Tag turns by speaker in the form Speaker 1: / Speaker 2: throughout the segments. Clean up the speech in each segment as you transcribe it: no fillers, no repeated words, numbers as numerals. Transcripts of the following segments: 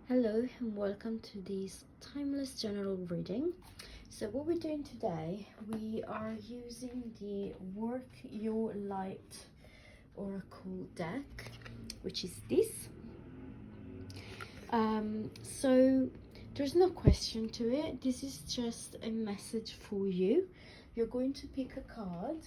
Speaker 1: Hello and welcome to this timeless general reading. So what we're doing today, we are using the Work Your Light Oracle deck, which is this. So there's no question to it. This is just a message for you. You're going to pick a card,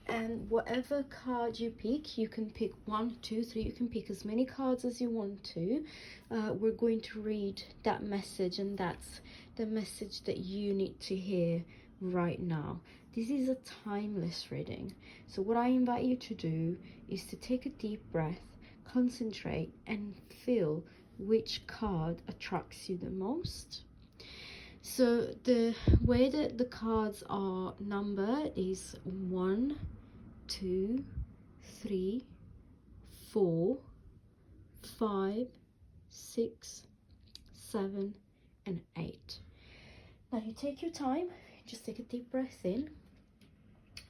Speaker 1: and whatever card you pick, you can pick 1, 2, 3, you can pick as many cards as you want to. We're going to read that message, and that's the message that you need to hear right now. This is a timeless reading, so what I invite you to do is to take a deep breath, concentrate, and feel which card attracts you the most. So the way that the cards are numbered is 1, 2, 3, 4, 5, 6, 7, and 8. Now you take your time, just take a deep breath in,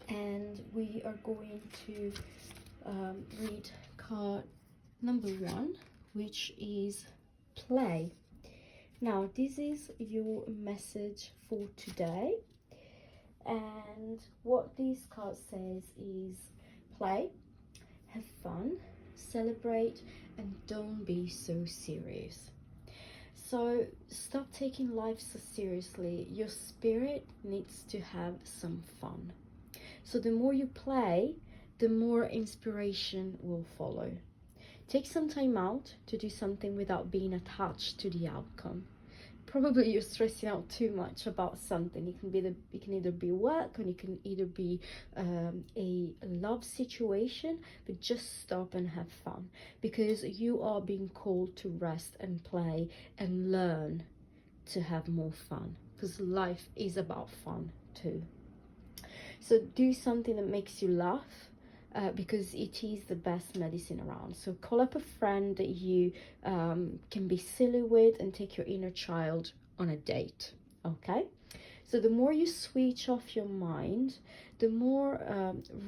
Speaker 1: and we are going to read card number 1, which is play. Now this is your message for today, and what this card says is play, have fun, celebrate, and don't be so serious. So stop taking life so seriously. Your spirit needs to have some fun. So the more you play, the more inspiration will follow. Take some time out to do something without being attached to the outcome. Probably you're stressing out too much about something. It can either be work, or it can either be a love situation, but just stop and have fun, because you are being called to rest and play and learn to have more fun, because life is about fun too. So do something that makes you laugh, because it is the best medicine around. So call up a friend that you can be silly with and take your inner child on a date, okay? So the more you switch off your mind, the more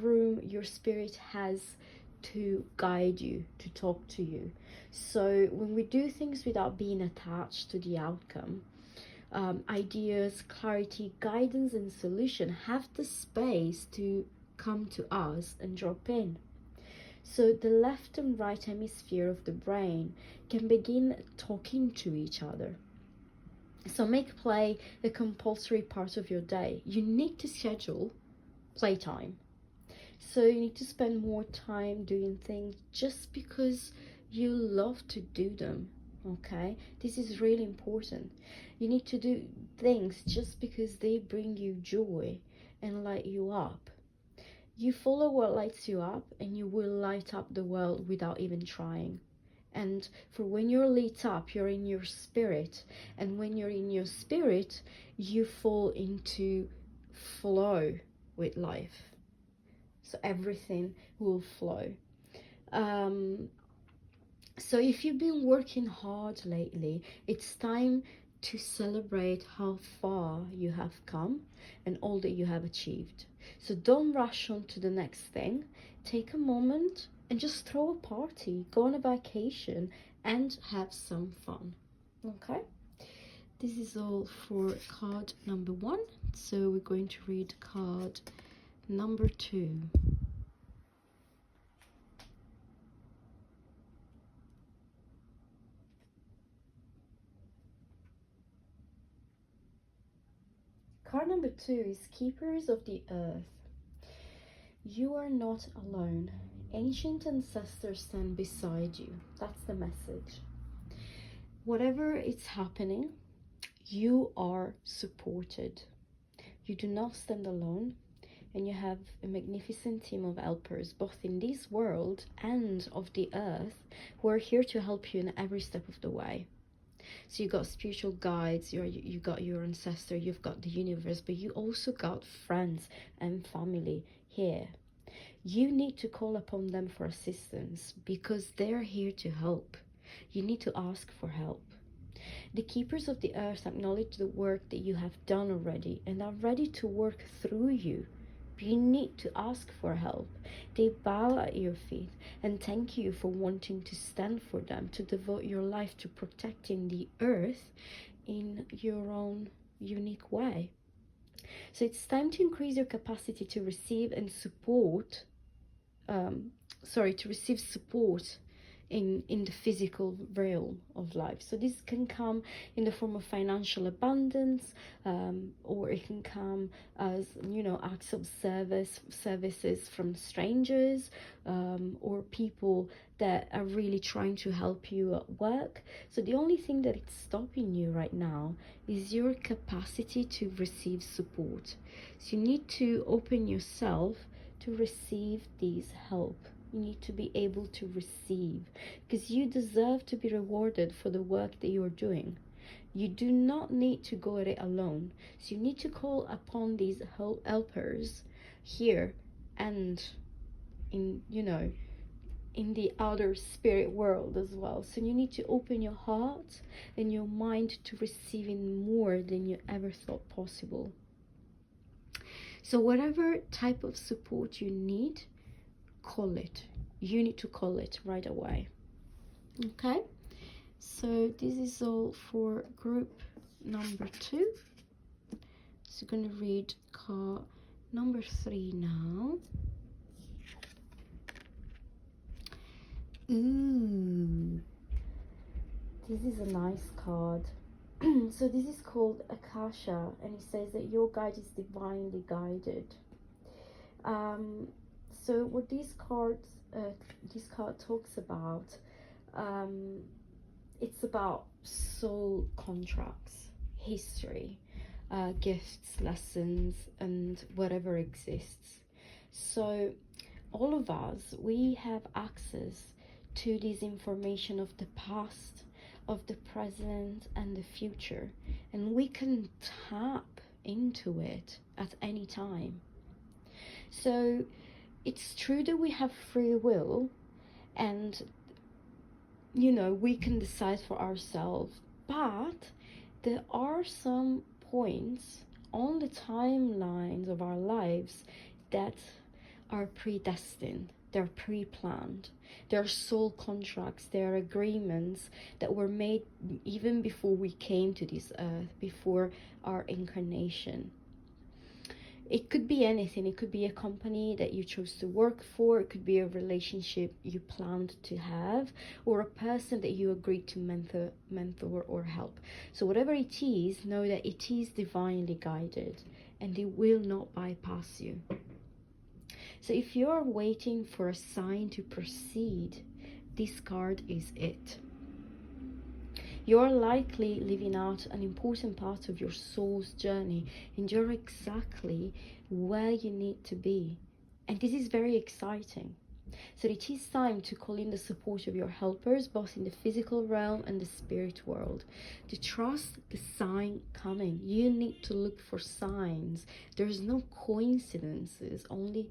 Speaker 1: room your spirit has to guide you, to talk to you. So when we do things without being attached to the outcome, ideas, clarity, guidance, and solution have the space to come to us and drop in. So the left and right hemisphere of the brain can begin talking to each other. So make play a compulsory part of your day. You need to schedule playtime. So you need to spend more time doing things just because you love to do them. Okay, this is really important. You need to do things just because they bring you joy and light you up. You follow what lights you up, and you will light up the world without even trying. And for when you're lit up, you're in your spirit, and when you're in your spirit, you fall into flow with life. So everything will flow. So if you've been working hard lately, it's time to celebrate how far you have come and all that you have achieved. So don't rush on to the next thing. Take a moment and just throw a party, go on a vacation, and have some fun. Okay? This is all for card number 1. So we're going to read card number 2. Card number 2 is Keepers of the Earth. You are not alone. Ancient ancestors stand beside you. That's the message. Whatever is happening, you are supported. You do not stand alone, and you have a magnificent team of helpers, both in this world and of the earth, who are here to help you in every step of the way. So you got spiritual guides, you got your ancestor, you've got the universe, but you also got friends and family here. You need to call upon them for assistance because they're here to help. You need to ask for help. The keepers of the earth acknowledge the work that you have done already and are ready to work through you You need to ask for help. They bow at your feet and thank you for wanting to stand for them, to devote your life to protecting the earth in your own unique way. So it's time to increase your capacity to receive and support, to receive support in the physical realm of life. So this can come in the form of financial abundance, or it can come as, acts of services from strangers, or people that are really trying to help you at work. So the only thing that is stopping you right now is your capacity to receive support. So you need to open yourself to receive this help. You need to be able to receive, because you deserve to be rewarded for the work that you're doing. You do not need to go at it alone. So you need to call upon these helpers here and in the outer spirit world as well. So you need to open your heart and your mind to receiving more than you ever thought possible. So whatever type of support you need, call it. You need to call it right away. Okay, so this is all for group number 2. So I'm going to read card number 3 now. Ooh, this is a nice card. So this is called Akasha, and it says that your guide is divinely guided. So what this card talks about, it's about soul contracts, history, gifts, lessons, and whatever exists. So all of us, we have access to this information of the past, of the present, and the future, and we can tap into it at any time. So it's true that we have free will, and we can decide for ourselves, but there are some points on the timelines of our lives that are predestined. They're pre-planned. They're soul contracts. They're agreements that were made even before we came to this earth, before our incarnation. It could be anything. It could be a company that you chose to work for. It could be a relationship you planned to have, or a person that you agreed to mentor or help. So whatever it is, know that it is divinely guided, and it will not bypass you. So if you're waiting for a sign to proceed, this card is it. You're likely living out an important part of your soul's journey, and you're exactly where you need to be. And this is very exciting. So it is time to call in the support of your helpers, both in the physical realm and the spirit world. To trust the sign coming. You need to look for signs. There's no coincidences, only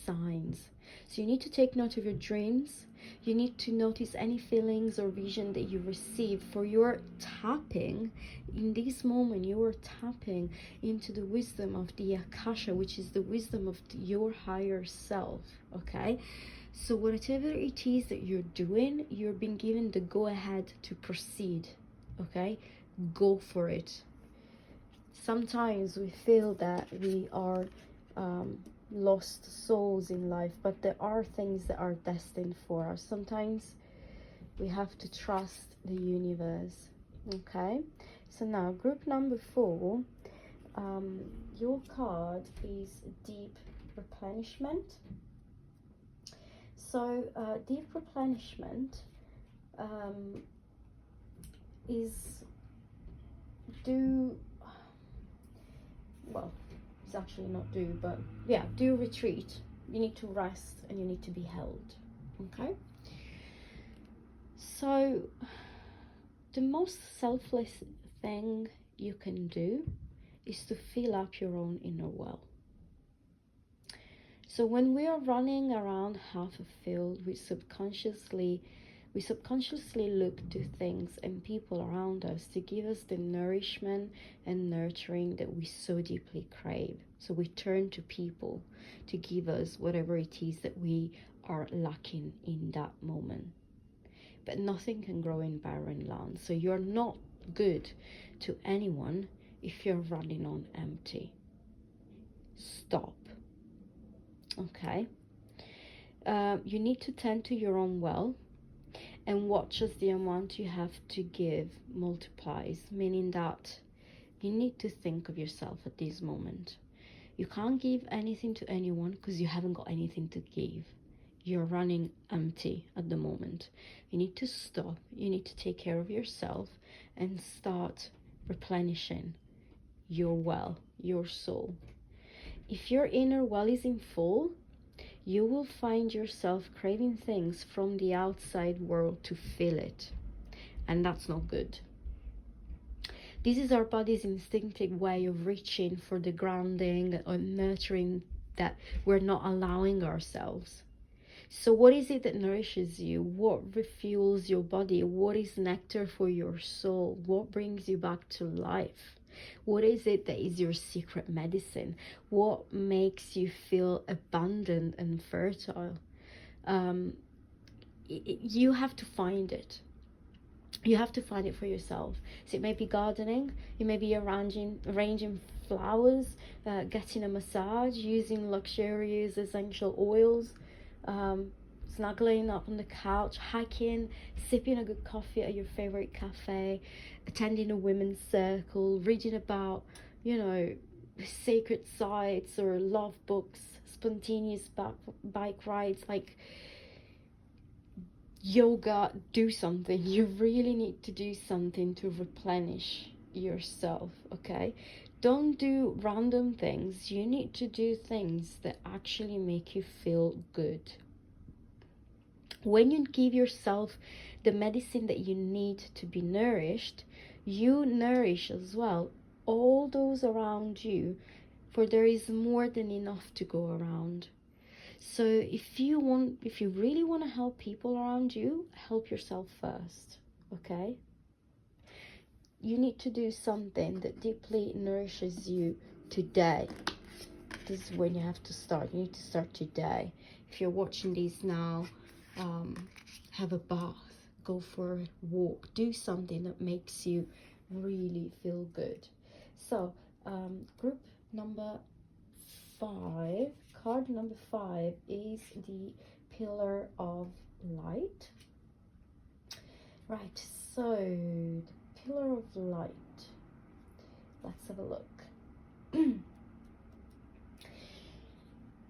Speaker 1: signs. So you need to take note of your dreams. You need to notice any feelings or vision that you receive, for you're tapping in this moment. You are tapping into the wisdom of the Akasha, which is the wisdom of your higher self. Okay, so whatever it is that you're doing, you're being given the go ahead to proceed. Okay, go for it. Sometimes we feel that we are lost souls in life, but there are things that are destined for us. Sometimes we have to trust the universe. Okay, so now group number 4, your card is deep replenishment. So deep replenishment is it's actually not do retreat. You need to rest and you need to be held. Okay, so the most selfless thing you can do is to fill up your own inner well. So when we are running around half filled, we subconsciously We subconsciously look to things and people around us to give us the nourishment and nurturing that we so deeply crave. So we turn to people to give us whatever it is that we are lacking in that moment. But nothing can grow in barren land. So you're not good to anyone if you're running on empty. Stop. Okay? You need to tend to your own well and watch as the amount you have to give multiplies, meaning that you need to think of yourself at this moment. You can't give anything to anyone because you haven't got anything to give. You're running empty at the moment. You need to stop. You need to take care of yourself and start replenishing your well, your soul. If your inner well is in full, you will find yourself craving things from the outside world to fill it. And that's not good. This is our body's instinctive way of reaching for the grounding or nurturing that we're not allowing ourselves. So what is it that nourishes you? What refuels your body? What is nectar for your soul? What brings you back to life? What is it that is your secret medicine? What makes you feel abundant and fertile? You have to find it. You have to find it for yourself. So it may be gardening, it may be arranging flowers, getting a massage, using luxurious essential oils, snuggling up on the couch, hiking, sipping a good coffee at your favorite cafe, attending a women's circle, reading about, sacred sites or love books, spontaneous bike rides, like yoga. Do something. You really need to do something to replenish yourself, okay? Don't do random things. You need to do things that actually make you feel good. When you give yourself the medicine that you need to be nourished, you nourish as well all those around you, for there is more than enough to go around. So if you really want to help people around you, help yourself first, okay? You need to do something that deeply nourishes you today. This is when you have to start. You need to start today. If you're watching this now, have a bath, go for a walk, do something that makes you really feel good. So group number 5, card number 5 is the Pillar of Light. Right, so the Pillar of Light, let's have a look.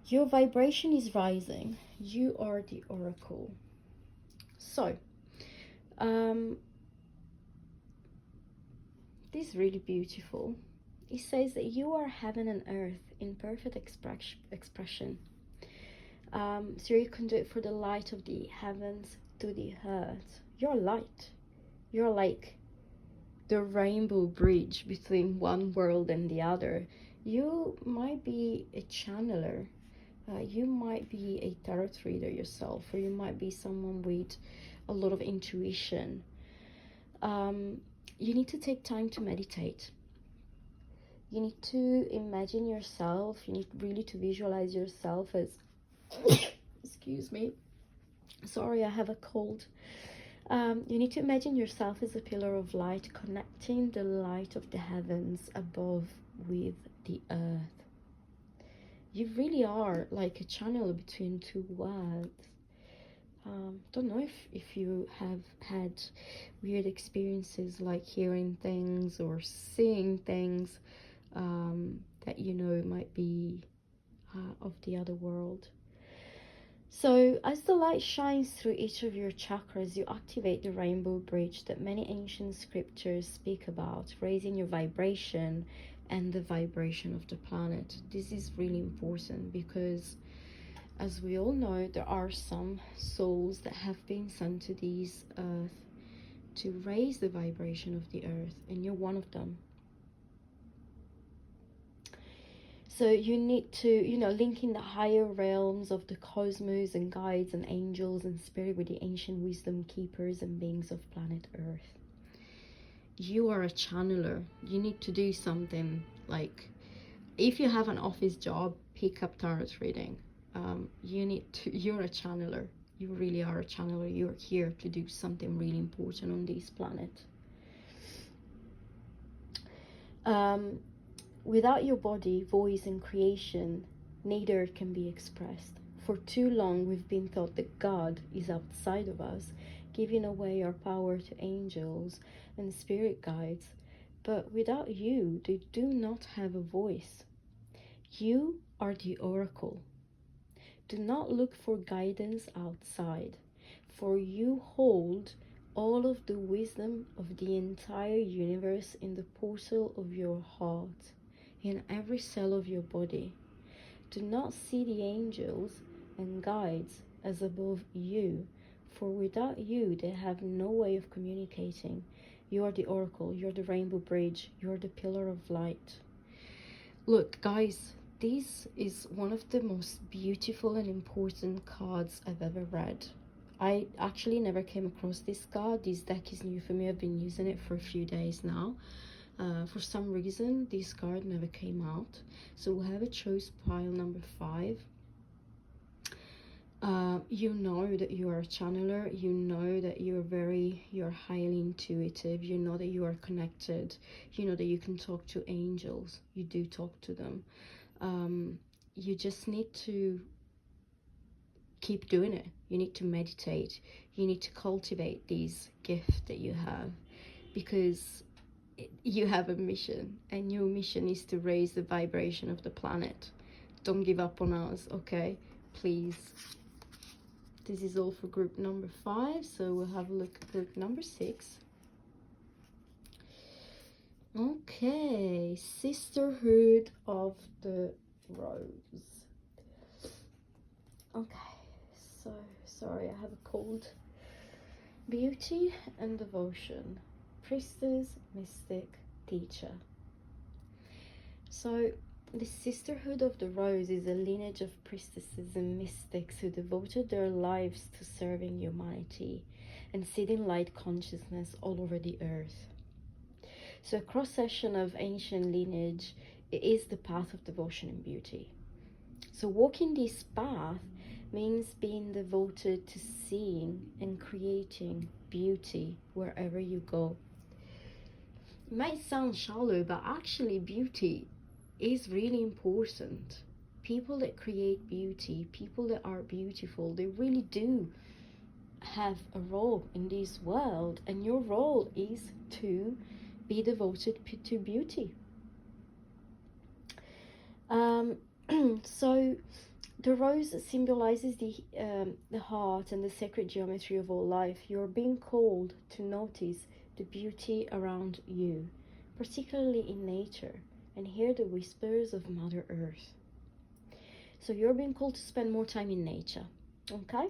Speaker 1: Your vibration is rising. You are the oracle. So this is really beautiful. It says that you are heaven and earth in perfect expression. So you're a conduit for the light of the heavens to the earth. You're light. You're like the rainbow bridge between one world and the other. You might be a channeler. You might be a tarot reader yourself, or you might be someone with a lot of intuition. You need to take time to meditate. You need to imagine yourself. You need really to visualize yourself as excuse me, sorry, I have a cold. You need to imagine yourself as a pillar of light, connecting the light of the heavens above with the earth. You really are like a channel between two worlds. Don't know if you have had weird experiences like hearing things or seeing things that might be of the other world. So as the light shines through each of your chakras, you activate the rainbow bridge that many ancient scriptures speak about, raising your vibration and the vibration of the planet. This is really important because, as we all know, there are some souls that have been sent to this earth to raise the vibration of the earth, and you're one of them. So you need to, link in the higher realms of the cosmos and guides and angels and spirit with the ancient wisdom keepers and beings of planet Earth. You are a channeler. You need to do something like, if you have an office job, pick up tarot reading. You're a channeler. You really are a channeler. You're here to do something really important on this planet. Without your body, voice, and creation, neither can be expressed. For too long, we've been taught that God is outside of us, giving away our power to angels and spirit guides. But without you, they do not have a voice. You are the oracle. Do not look for guidance outside, for you hold all of the wisdom of the entire universe in the portal of your heart, in every cell of your body. Do not see the angels and guides as above you, for without you they have no way of communicating. You are the oracle, you're the rainbow bridge, you're the pillar of light. Look, guys, this is one of the most beautiful and important cards I've ever read. I actually never came across this card. This deck is new for me. I've been using it for a few days now. For some reason, this card never came out. So we'll have a choice pile number 5. You know that you are a channeler. You know that you're highly intuitive. You know that you are connected. You know that you can talk to angels. You do talk to them. You just need to keep doing it. You need to meditate. You need to cultivate these gifts that you have, because you have a mission, and your mission is to raise the vibration of the planet. Don't give up on us, okay? Please. This is all for group number 5, so we'll have a look at group number 6. Okay, Sisterhood of the Rose. Okay, so sorry, I have a cold. Beauty and devotion. Priestess, mystic, teacher. So the Sisterhood of the Rose is a lineage of priestesses and mystics who devoted their lives to serving humanity and seeding light consciousness all over the earth. So a cross-section of ancient lineage is the path of devotion and beauty. So walking this path means being devoted to seeing and creating beauty wherever you go. It might sound shallow, but actually beauty is really important. People that create beauty, people that are beautiful, they really do have a role in this world, and your role is to be devoted to beauty. So the rose symbolizes the heart and the sacred geometry of all life. You're being called to notice the beauty around you, particularly in nature, and hear the whispers of Mother Earth. So you're being called to spend more time in nature, okay?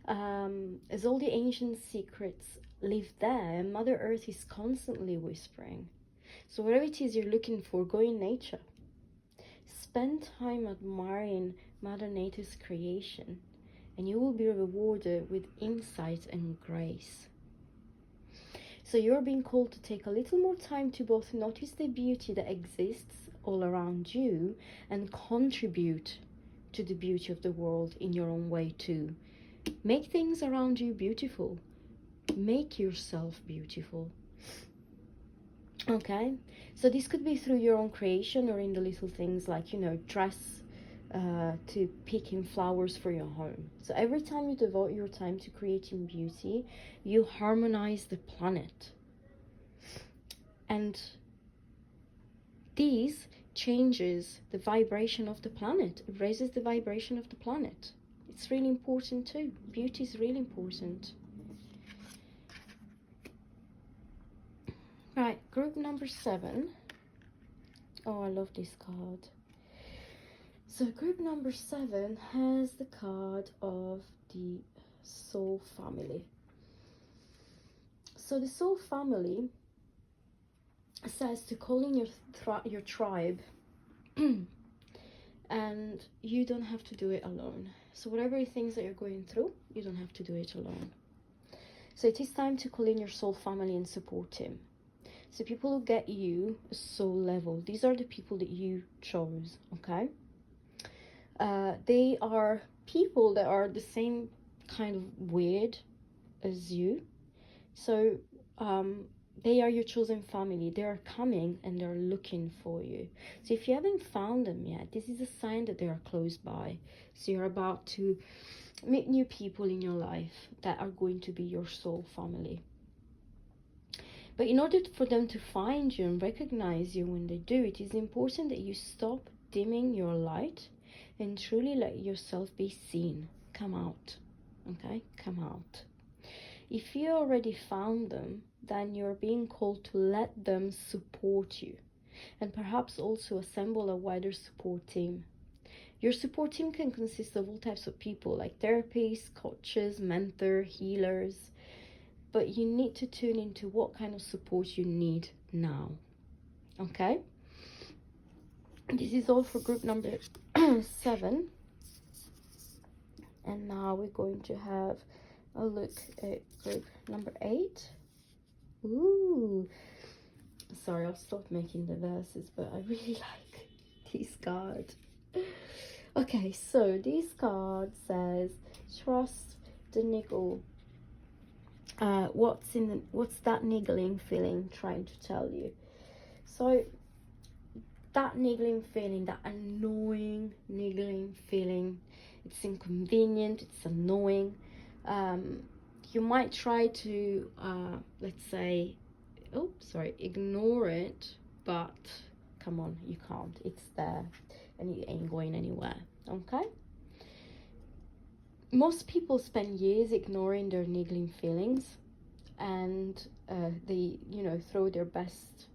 Speaker 1: As all the ancient secrets live there, Mother Earth is constantly whispering. So whatever it is you're looking for, go in nature. Spend time admiring Mother Nature's creation, and you will be rewarded with insight and grace. So you're being called to take a little more time to both notice the beauty that exists all around you and contribute to the beauty of the world in your own way too. Make things around you beautiful. Make yourself beautiful. Okay, so this could be through your own creation or in the little things like, dress to picking flowers for your home. So every time you devote your time to creating beauty, you harmonize the planet. And this changes the vibration of the planet. It raises the vibration of the planet. It's really important too. Beauty is really important. Right, group number 7. Oh, I love this card. So group number 7 has the card of the soul family. So the soul family says to call in your tribe and you don't have to do it alone. So whatever things that you're going through, you don't have to do it alone. So it is time to call in your soul family and support him. So people who get you a soul level, these are the people that you chose, okay? They are people that are the same kind of weird as you. So they are your chosen family. They are coming and they're looking for you. So if you haven't found them yet, this is a sign that they are close by. So you're about to meet new people in your life that are going to be your soul family. But in order for them to find you and recognize you when they do, it is important that you stop dimming your light and truly let yourself be seen. Come out, okay? Come out. If you already found them, then you're being called to let them support you and perhaps also assemble a wider support team. Your support team can consist of all types of people like therapists, coaches, mentors, healers, but you need to tune into what kind of support you need now, okay? This is all for group number 7. And now we're going to have a look at group number 8. Ooh, sorry, I've stopped making the verses, but I really like this card. Okay, so this card says, trust the niggle. What's that niggling feeling trying to tell you? So that niggling feeling, that annoying niggling feeling, it's inconvenient, it's annoying. You might try to let's say, ignore it, but come on, you can't. It's there and it ain't going anywhere, okay? Most people spend years ignoring their niggling feelings, and they, throw their best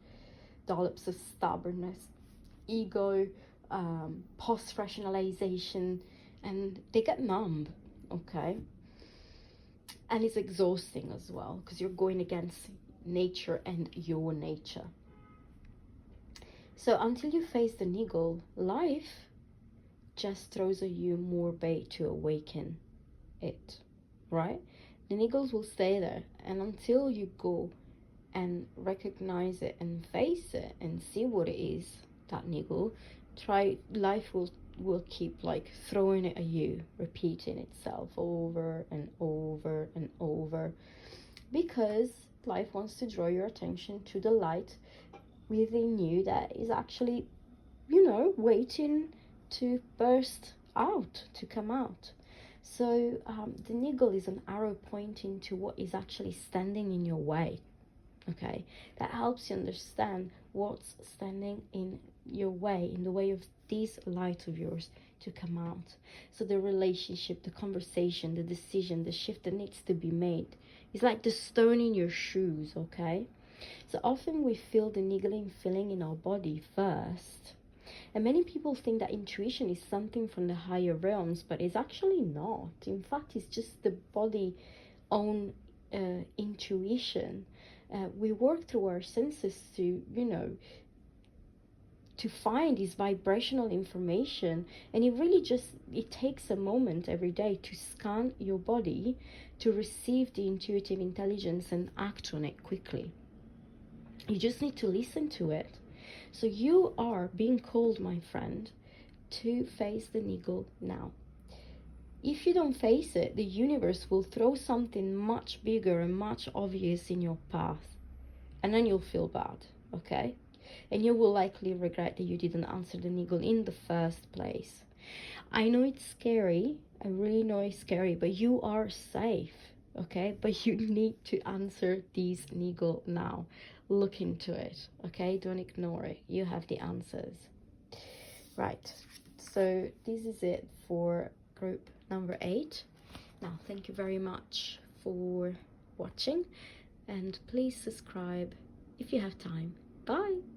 Speaker 1: dollops of stubbornness, ego, post-rationalization, and they get numb, okay? And it's exhausting as well, because you're going against nature and your nature. So until you face the niggle, life just throws at you more bait to awaken it, right? The niggles will stay there, and until you go and recognize it and face it and see what it is, that niggle, life will keep like throwing it at you, repeating itself over and over and over, because life wants to draw your attention to the light within you that is actually, waiting to burst out, to come out. So the niggle is an arrow pointing to what is actually standing in your way, okay? That helps you understand what's standing in your way, in the way of this light of yours to come out. So the relationship, the conversation, the decision, the shift that needs to be made is like the stone in your shoes, okay? So often we feel the niggling feeling in our body first. And many people think that intuition is something from the higher realms, but it's actually not. In fact, it's just the body own intuition. We work through our senses to, to find this vibrational information, and it takes a moment every day to scan your body to receive the intuitive intelligence and act on it quickly. You just need to listen to it. So you are being called, my friend, to face the niggle now. If you don't face it, the universe will throw something much bigger and much obvious in your path, and then you'll feel bad, okay? And you will likely regret that you didn't answer the niggle in the first place. I know it's scary, I really know it's scary, but you are safe, okay? But you need to answer this niggle now. Look into it, okay? Don't ignore it. You have the answers. Right, so this is it for group number 8. Now, thank you very much for watching, and please subscribe if you have time. Bye.